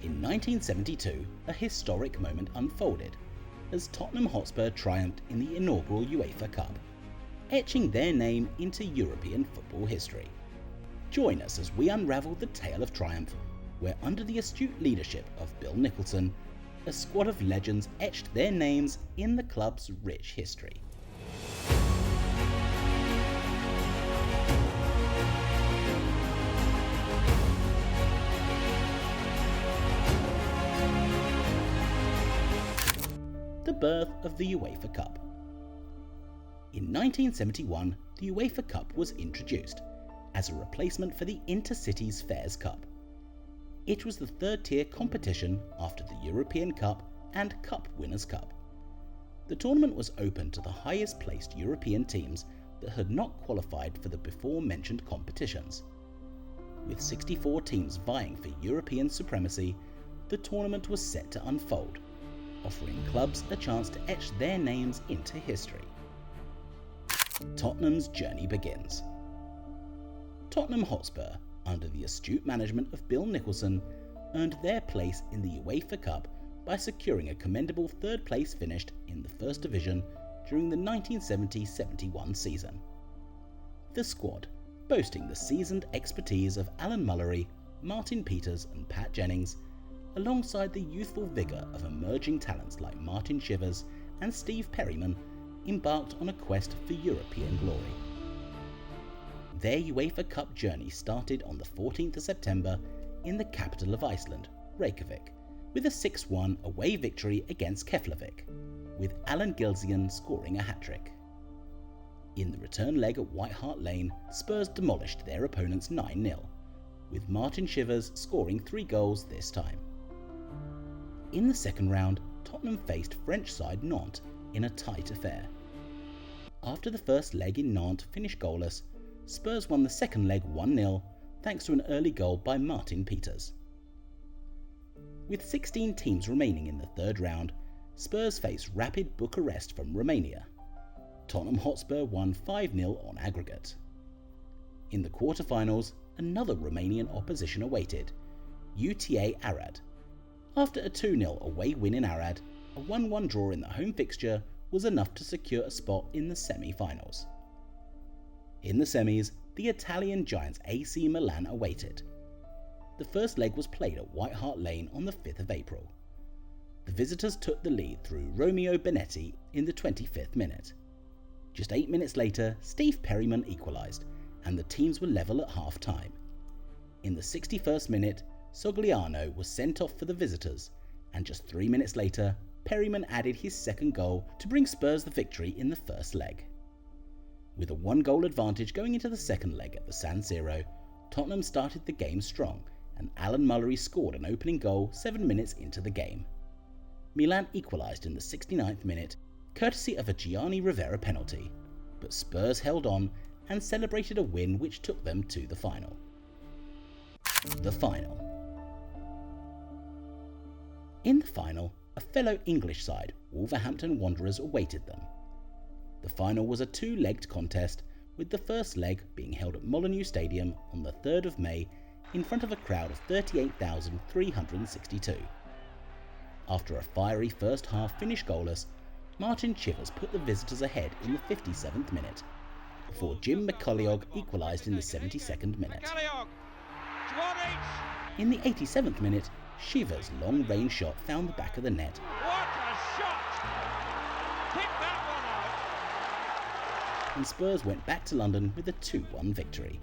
In 1972, a historic moment unfolded as Tottenham Hotspur triumphed in the inaugural UEFA Cup, etching their name into European football history. Join us as we unravel the tale of triumph, where under the astute leadership of Bill Nicholson, a squad of legends etched their names in the club's rich history. The birth of the UEFA Cup. In 1971, the UEFA Cup was introduced as a replacement for the Intercities Fairs Cup. It was the third-tier competition after the European Cup and Cup Winners' Cup. The tournament was open to the highest-placed European teams that had not qualified for the before-mentioned competitions. With 64 teams vying for European supremacy, the tournament was set to unfold, offering clubs a chance to etch their names into history. Tottenham's journey begins. Tottenham Hotspur, under the astute management of Bill Nicholson, earned their place in the UEFA Cup by securing a commendable third place finish in the First Division during the 1970-71 season. The squad, boasting the seasoned expertise of Alan Mullery, Martin Peters and Pat Jennings, alongside the youthful vigour of emerging talents like Martin Shivers and Steve Perryman, embarked on a quest for European glory. Their UEFA Cup journey started on the 14th of September in the capital of Iceland, Reykjavik, with a 6-1 away victory against Keflavik, with Alan Gilzian scoring a hat-trick. In the return leg at White Hart Lane, Spurs demolished their opponents 9-0, with Martin Shivers scoring 3 goals this time. In the second round, Tottenham faced French side Nantes in a tight affair. After the first leg in Nantes finished goalless, Spurs won the second leg 1-0 thanks to an early goal by Martin Peters. With 16 teams remaining in the third round, Spurs faced Rapid Bucharest from Romania. Tottenham Hotspur won 5-0 on aggregate. In the quarter-finals, another Romanian opposition awaited, UTA Arad. After a 2-0 away win in Arad, a 1-1 draw in the home fixture was enough to secure a spot in the semi-finals. In the semis, the Italian giants AC Milan awaited. The first leg was played at White Hart Lane on the 5th of April. The visitors took the lead through Romeo Benetti in the 25th minute. Just 8 minutes later, Steve Perryman equalised, and the teams were level at half-time. In the 61st minute, Sogliano was sent off for the visitors, and just 3 minutes later, Perryman added his second goal to bring Spurs the victory in the first leg. With a 1-goal advantage going into the second leg at the San Siro, Tottenham started the game strong, and Alan Mullery scored an opening goal 7 minutes into the game. Milan equalised in the 69th minute, courtesy of a Gianni Rivera penalty, but Spurs held on and celebrated a win which took them to the final. The final. In the final, a fellow English side, Wolverhampton Wanderers, awaited them. The final was a 2-legged contest, with the first leg being held at Molineux Stadium on the 3rd of May in front of a crowd of 38,362. After a fiery first half finished goalless, Martin Shivers put the visitors ahead in the 57th minute, before Jim McCulloch equalised in the 72nd minute. In the 87th minute, Shivers' long-range shot found the back of the net. What a shot! Pick that one out! And Spurs went back to London with a 2-1 victory.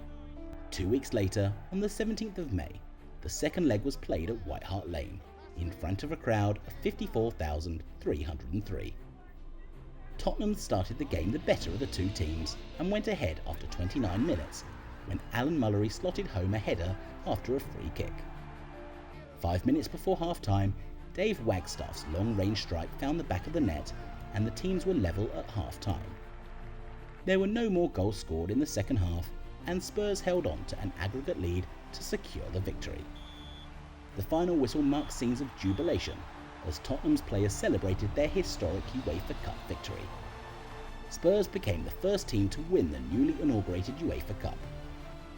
2 weeks later, on the 17th of May, the second leg was played at White Hart Lane, in front of a crowd of 54,303. Tottenham started the game the better of the two teams and went ahead after 29 minutes, when Alan Mullery slotted home a header after a free kick. 5 minutes before half-time, Dave Wagstaff's long-range strike found the back of the net, and the teams were level at half-time. There were no more goals scored in the second half, and Spurs held on to an aggregate lead to secure the victory. The final whistle marked scenes of jubilation as Tottenham's players celebrated their historic UEFA Cup victory. Spurs became the first team to win the newly inaugurated UEFA Cup.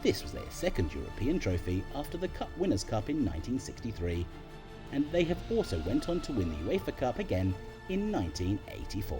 This was their second European trophy after the Cup Winners' Cup in 1963, and they have also went on to win the UEFA Cup again in 1984.